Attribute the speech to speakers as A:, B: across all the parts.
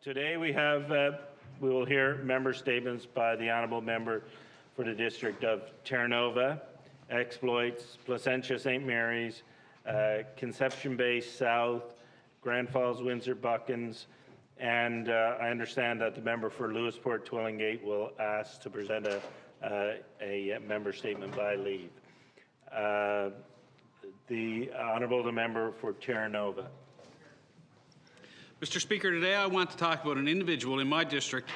A: Today we will hear member statements by the Honourable Member for the District of Terranova, Exploits, Placentia St. Mary's, Conception Bay South, Grand Falls, Windsor Buckens, and I understand that the member for Lewisport Twillingate will ask to present a member statement by leave. The Honourable Member for Terranova.
B: Mr. Speaker, today I want to talk about an individual in my district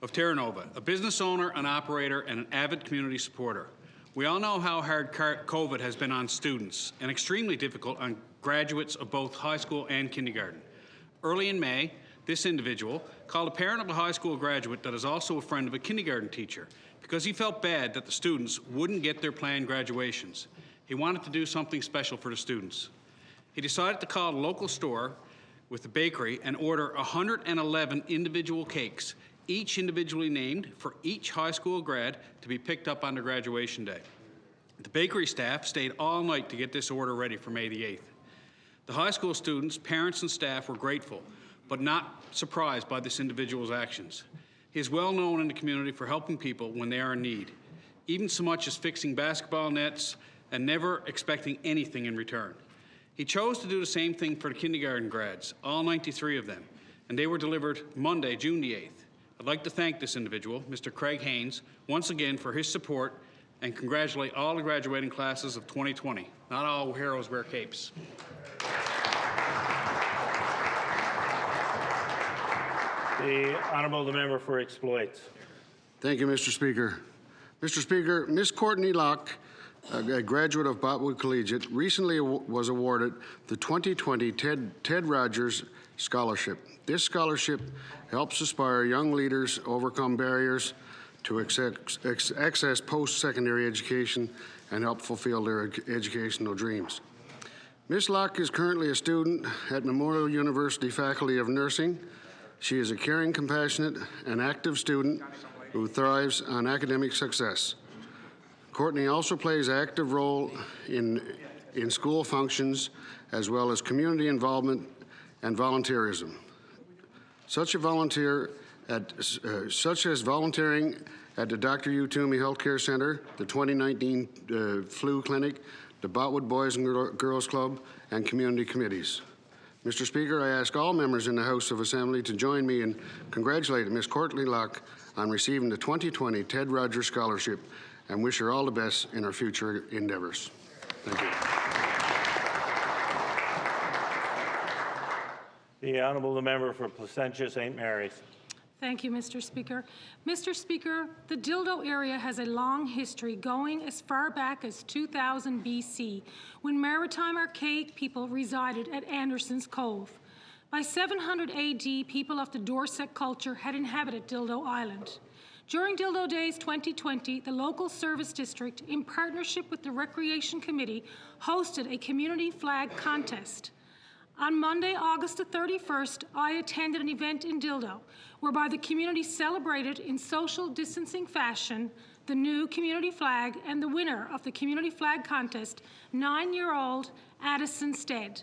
B: of Terranova, a business owner, an operator, and an avid community supporter. We all know how hard COVID has been on students and extremely difficult on graduates of both high school and kindergarten. Early in May, this individual called a parent of a high school graduate that is also a friend of a kindergarten teacher because he felt bad that the students wouldn't get their planned graduations. He wanted to do something special for the students. He decided to call a local store with the bakery and order 111 individual cakes, each individually named for each high school grad to be picked up on their graduation day. The bakery staff stayed all night to get this order ready for May the 8th. The high school students, parents, and staff were grateful, but not surprised by this individual's actions. He is well known in the community for helping people when they are in need, even so much as fixing basketball nets and never expecting anything in return. He chose to do the same thing for the kindergarten grads, all 93 of them, and they were delivered Monday, June the 8th. I'd like to thank this individual, Mr. Craig Haynes, once again for his support and congratulate all the graduating classes of 2020. Not all heroes wear capes.
A: The Honourable Member for Exploits.
C: Thank you, Mr. Speaker. Mr. Speaker, Ms. Courtney Locke, a graduate of Botwood Collegiate, recently was awarded the 2020 Ted Rogers Scholarship. This scholarship helps aspire young leaders overcome barriers to access post-secondary education and help fulfill their educational dreams. Ms. Locke is currently a student at Memorial University Faculty of Nursing. She is a caring, compassionate, and active student who thrives on academic success. Courtney also plays an active role in school functions as well as community involvement and volunteerism, such as volunteering at the Dr. U. Toomey Healthcare Center, the 2019 flu clinic, the Botwood Boys and Girls Club, and community committees. Mr. Speaker, I ask all members in the House of Assembly to join me in congratulating Ms. Courtney Locke on receiving the 2020 Ted Rogers Scholarship and wish her all the best in her future endeavors. Thank you.
A: The Honourable Member for Placentia St. Mary's.
D: Thank you, Mr. Speaker. Mr. Speaker, the Dildo area has a long history going as far back as 2000 BC, when maritime archaic people resided at Anderson's Cove. By 700 AD, people of the Dorset culture had inhabited Dildo Island. During Dildo Days 2020, the local service district, in partnership with the Recreation Committee, hosted a community flag contest. On Monday, August the 31st, I attended an event in Dildo, whereby the community celebrated in social distancing fashion the new community flag and the winner of the community flag contest, 9-year-old Addison Stead.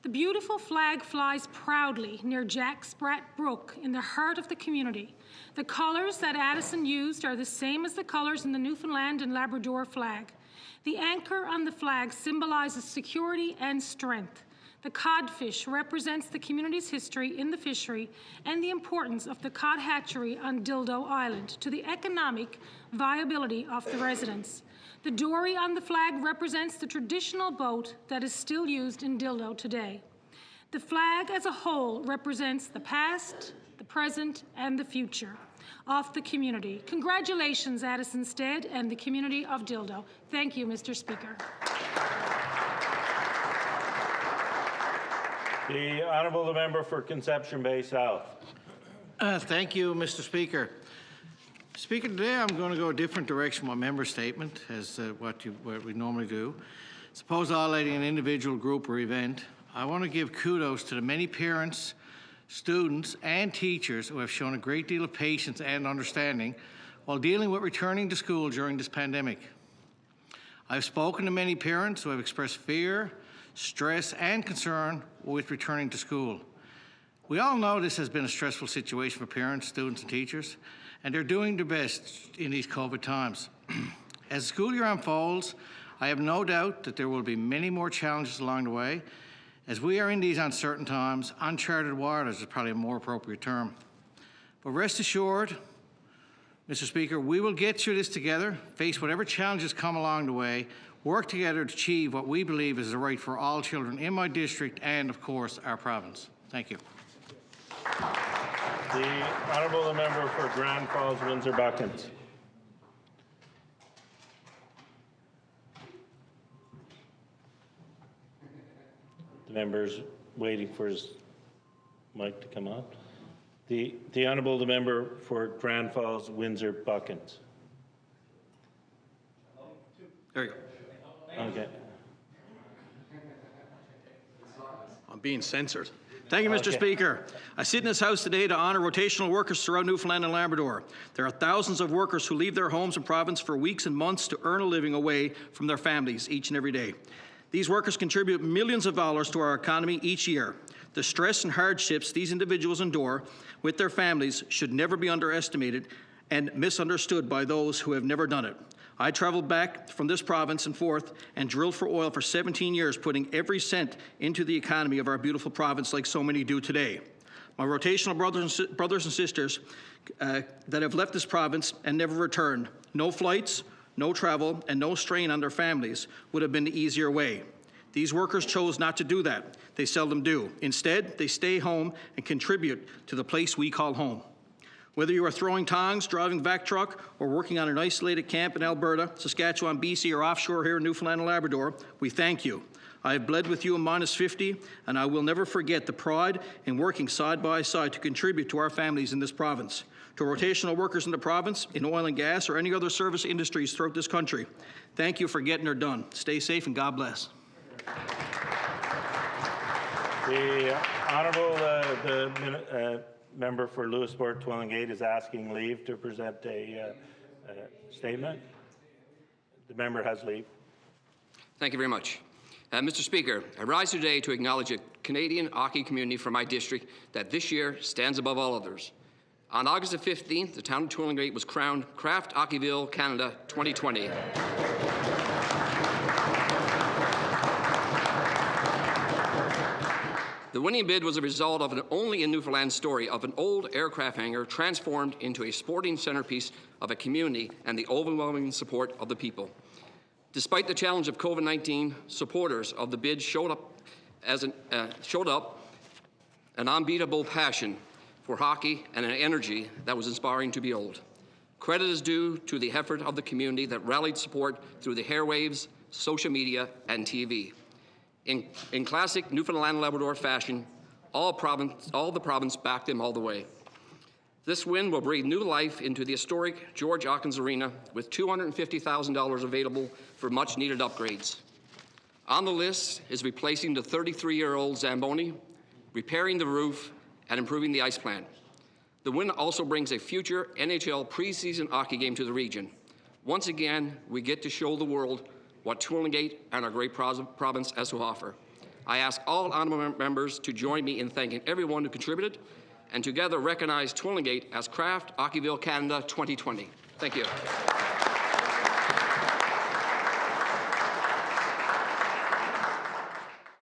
D: The beautiful flag flies proudly near Jack Spratt Brook in the heart of the community. The colors that Addison used are the same as the colors in the Newfoundland and Labrador flag. The anchor on the flag symbolizes security and strength. The codfish represents the community's history in the fishery and the importance of the cod hatchery on Dildo Island to the economic viability of the residents. The dory on the flag represents the traditional boat that is still used in Dildo today. The flag as a whole represents the past, the present, and the future of the community. Congratulations, Addison Stead and the community of Dildo. Thank you, Mr. Speaker.
A: The Honourable Member for Conception Bay South.
E: Thank you, Mr. Speaker. Speaker, today I'm going to go a different direction from my member statement as what we normally do. Suppose highlighting an individual group or event, I want to give kudos to the many parents, students, and teachers who have shown a great deal of patience and understanding while dealing with returning to school during this pandemic. I've spoken to many parents who have expressed fear, stress, and concern with returning to school. We all know this has been a stressful situation for parents, students, and teachers, and they're doing their best in these COVID times. As the school year unfolds, I have no doubt that there will be many more challenges along the way. As we are in these uncertain times, uncharted waters is probably a more appropriate term. But rest assured, Mr. Speaker, we will get through this together, face whatever challenges come along the way, work together to achieve what we believe is the right for all children in my district and, of course, our province. Thank you.
A: The Honourable Member for Grand Falls, Windsor-Buckins. The member's waiting for his mic to come on. The Honourable Member for Grand Falls, Windsor-Buckins.
F: There you go.
A: Okay.
F: I'm being censored. Thank you, Mr.
A: Okay.
F: Speaker. I sit in this House today to honour rotational workers throughout Newfoundland and Labrador. There are thousands of workers who leave their homes and province for weeks and months to earn a living away from their families each and every day. These workers contribute millions of dollars to our economy each year. The stress and hardships these individuals endure with their families should never be underestimated and misunderstood by those who have never done it. I traveled back from this province and forth and drilled for oil for 17 years, putting every cent into the economy of our beautiful province like so many do today. My rotational brothers and sisters that have left this province and never returned, no flights, no travel, and no strain on their families would have been the easier way. These workers chose not to do that. They seldom do. Instead, they stay home and contribute to the place we call home. Whether you are throwing tongs, driving vac truck, or working on an isolated camp in Alberta, Saskatchewan, BC, or offshore here in Newfoundland and Labrador, we thank you. I have bled with you in -50, and I will never forget the pride in working side by side to contribute to our families in this province. To rotational workers in the province, in oil and gas, or any other service industries throughout this country, thank you for getting her done. Stay safe and God bless.
A: The Honourable Member for Lewisporte Twillingate is asking leave to present a statement. The member has leave.
G: Thank you very much. Mr. Speaker, I rise today to acknowledge a Canadian hockey community from my district that this year stands above all others. On August the 15th, the town of Twillingate was crowned Kraft Hockeyville Canada 2020. The winning bid was a result of an only in Newfoundland story of an old aircraft hangar transformed into a sporting centerpiece of a community and the overwhelming support of the people. Despite the challenge of COVID-19, supporters of the bid showed up an unbeatable passion for hockey and an energy that was inspiring to behold. Credit is due to the effort of the community that rallied support through the airwaves, social media, and TV. In classic Newfoundland and Labrador fashion, all the province backed them all the way. This win will breathe new life into the historic George Hawkins Arena with $250,000 available for much-needed upgrades. On the list is replacing the 33-year-old Zamboni, repairing the roof, and improving the ice plant. The win also brings a future NHL preseason hockey game to the region. Once again, we get to show the world what Twillingate and our great province has to offer. I ask all honourable members to join me in thanking everyone who contributed and together recognize Twillingate as Kraft Hockeyville Canada 2020. Thank you.